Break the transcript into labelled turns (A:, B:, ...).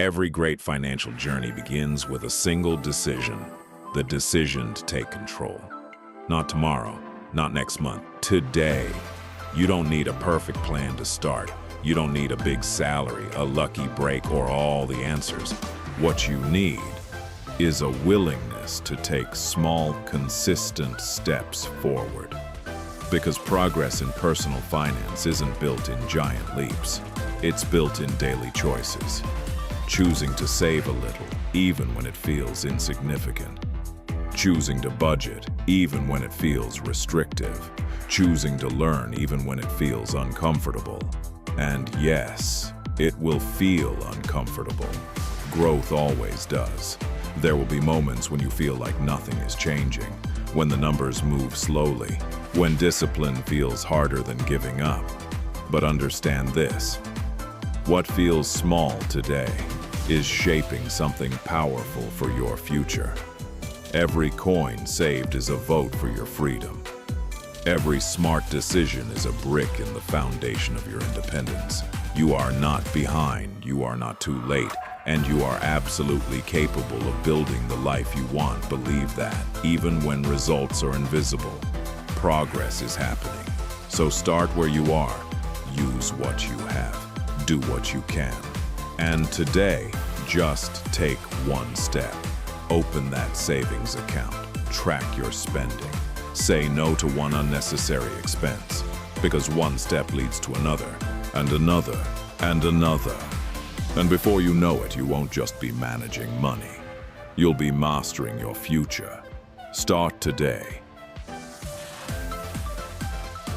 A: Every great financial journey begins with a single decision, the decision to take control. Not tomorrow, not next month, today. You don't need a perfect plan to start. You don't need a big salary, a lucky break, or all the answers. What you need is a willingness to take small, consistent steps forward. Because progress in personal finance isn't built in giant leaps. It's built in daily choices. Choosing to save a little, even when it feels insignificant. Choosing to budget, even when it feels restrictive. Choosing to learn, even when it feels uncomfortable. And yes, it will feel uncomfortable. Growth always does. There will be moments when you feel like nothing is changing, when the numbers move slowly, when discipline feels harder than giving up. But understand this: what feels small today is shaping something powerful for your future. Every coin saved is a vote for your freedom. Every smart decision is a brick in the foundation of your independence. You are not behind, you are not too late, and you are absolutely capable of building the life you want. Believe that, even when results are invisible. Progress is happening. So start where you are, use what you have, do what you can. And today, just take one step. Open that savings account, track your spending. Say no to one unnecessary expense, because one step leads to another, and another, and another. And before you know it, you won't just be managing money. You'll be mastering your future. Start today.